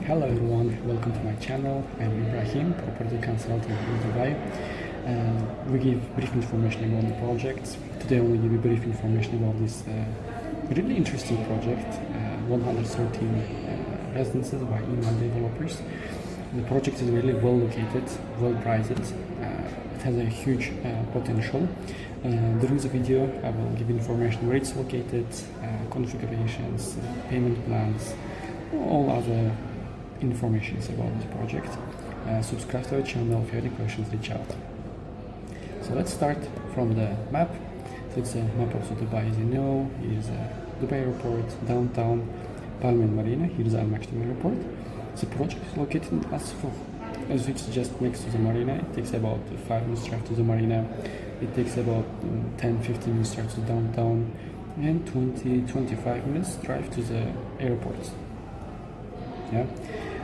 Hello everyone, welcome to my channel. I'm Ibrahim, property consultant in Dubai. We give brief information about the project. Today I will give you brief information about this really interesting project, 113 residences by IMAN Developers. The project is really well located, well priced. It has a huge potential. During the video I will give information where it's located, configurations, payment plans, all other informations about this project. Subscribe to our channel. If you have any questions, reach out. So let's start from the map. So it's a map of Dubai, as you know. Here's Dubai Airport, downtown, Palm and Marina. Here's Al-Maktoum Airport. The project is located in Sufouh, as it's just next to the Marina. It takes about 5 minutes drive to the Marina. It takes about 10-15 minutes drive to downtown, and 20-25 minutes drive to the airport. Yeah,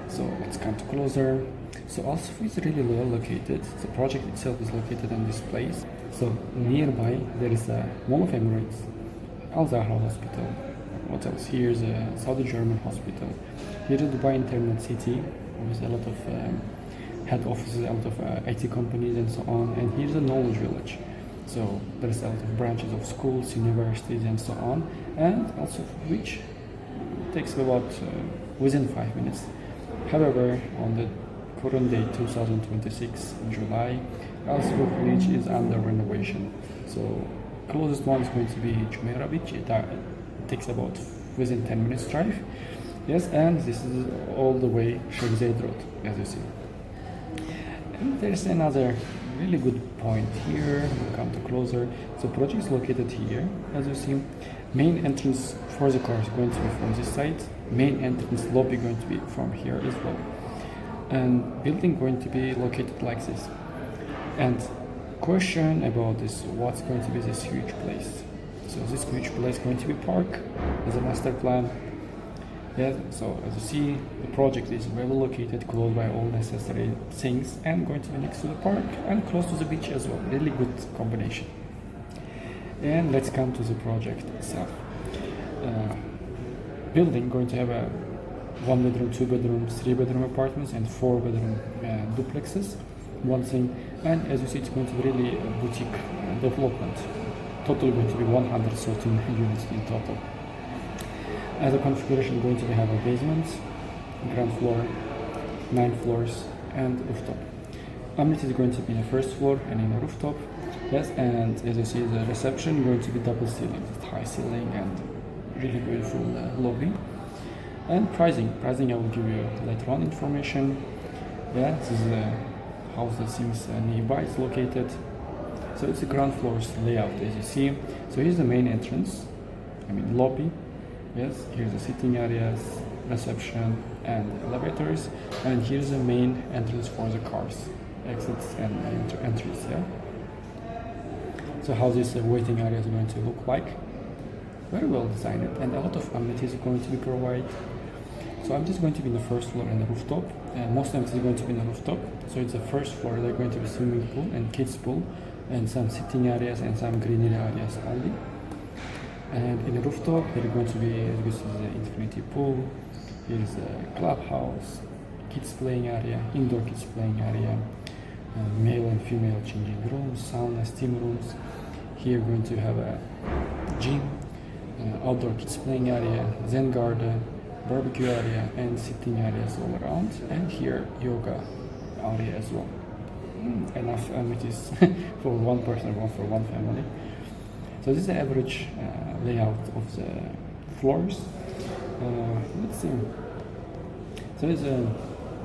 so let's come to closer. So Sufouh is really well located. The project itself is located in this place. So nearby there is a Mall of Emirates, Al Zahra Hospital. What else? Here's a Saudi German hospital. Here's a Dubai Internet City with a lot of head offices, a lot of IT companies and so on. And here's a knowledge village. So there's a lot of branches of schools, universities and so on. And also which takes about within 5 minutes. However, on the current date 2026 July, Sufouh Beach is under renovation. So closest one is going to be Jumeirah Beach. It takes about within 10 minutes drive. Yes, and this is all the way Sheikh Zayed Road, as you see. And there's another really good point here. We'll come to closer. So project is located here, as you see. Main entrance for the car is going to be from this side. Main entrance lobby going to be from here as well. And building going to be located like this. And question about this, what's going to be this huge place? So this huge place going to be park as a master plan. Yeah, so as you see, the project is well located, close by all necessary things, and going to be next to the park and close to the beach as well. Really good combination. And let's come to the project itself. Building going to have a 1 bedroom, 2 bedroom, 3 bedroom apartments and 4 bedroom duplexes. One thing, and as you see, it's going to be really a boutique development. Total going to be 113 units in total. As a configuration, going to have a basement, ground floor, 9 floors, and rooftop. Amenities is going to be in the first floor and in the rooftop. Yes, and as you see, the reception going to be double ceiling, high ceiling, and really beautiful lobby. And pricing I will give you later on information. Yeah, this is how the things nearby is located. So it's the ground floor's layout, as you see. So here's the main entrance, lobby. Yes, here's the sitting areas, reception, and elevators. And here's the main entrance for the cars, exits and entries. Yeah. So how this waiting area is going to look like? Very well designed, and a lot of amenities are going to be provided. So I'm just going to be in the first floor and the rooftop, and most amenities are going to be in the rooftop. So it's the first floor, they're going to be swimming pool and kids pool, and some sitting areas and some greenery areas only. And in the rooftop, there are going to be, this is the infinity pool, here's a clubhouse, kids playing area, indoor kids playing area, male and female changing rooms, sauna, steam rooms. Here we're going to have a gym, outdoor kids playing area, zen garden, barbecue area, and sitting areas all around. And here yoga area as well. Enough amenities for one person or for one family. So this is the average layout of the floors. Let's see. So there's a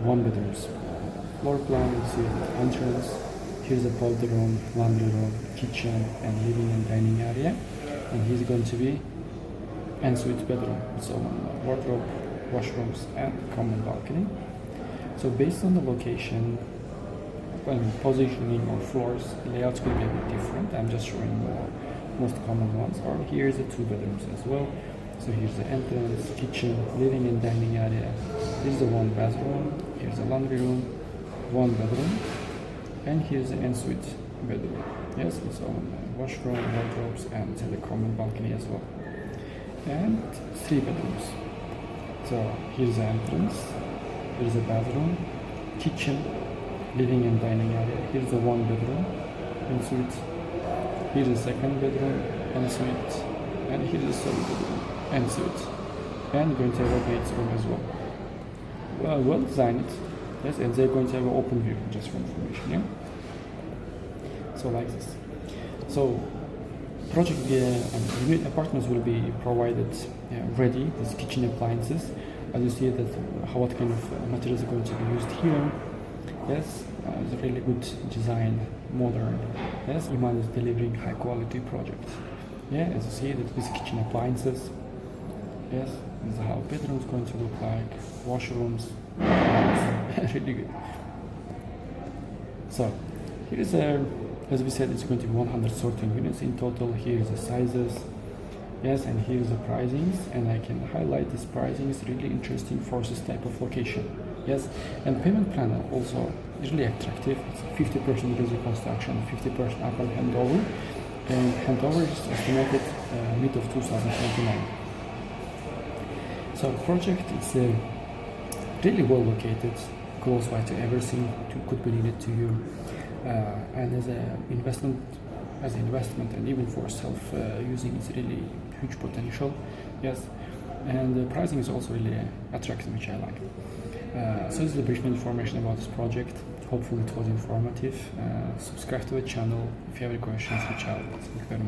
1 bedrooms floor plan. You see the entrance. Here's a powder room, laundry room, kitchen, and living and dining area. And here's going to be ensuite bedroom. So wardrobe, washrooms, and common balcony. So based on the location and positioning of floors, layouts could be a bit different. I'm just showing the most common ones. Or here's the 2 bedrooms as well. So here's the entrance, kitchen, living and dining area. This is the 1 bathroom. Here's the laundry room, 1 bedroom, and here's the ensuite bedroom. Yes, it's on washroom, wardrobes, and the common balcony as well. And 3 bedrooms. So here's the entrance, There is a bathroom, kitchen, living and dining area. Here is a 1 bedroom ensuite. Here is a 2nd bedroom ensuite, and here is a 3rd bedroom ensuite. And going to have a bedroom as well. Well designed, yes, and they're going to have an open view, just for information, yeah. So like this. So project unit apartments will be provided ready. These kitchen appliances, as you see that what kind of materials are going to be used here. Yes, it's a really good design, modern. Yes, IMAN is delivering high quality project. Yeah, as you see that these kitchen appliances. Yes, this is how bedrooms going to look like, washrooms, really good. So here is as we said, it's going to be 113 units in total. Here is the sizes, yes, and here is the pricings, and I can highlight this pricing is really interesting for this type of location. Yes, and payment plan also is really attractive. It's 50% basic construction, 50% upon handover, and handover is estimated mid of 2029. So project is really well located, close by to everything could be needed to you, and as an investment, and even for self-using, it's really huge potential. Yes, and the pricing is also really attractive, which I like. So this is the brief information about this project. Hopefully it was informative. Subscribe to the channel. If you have any questions, reach out. Thank you very much.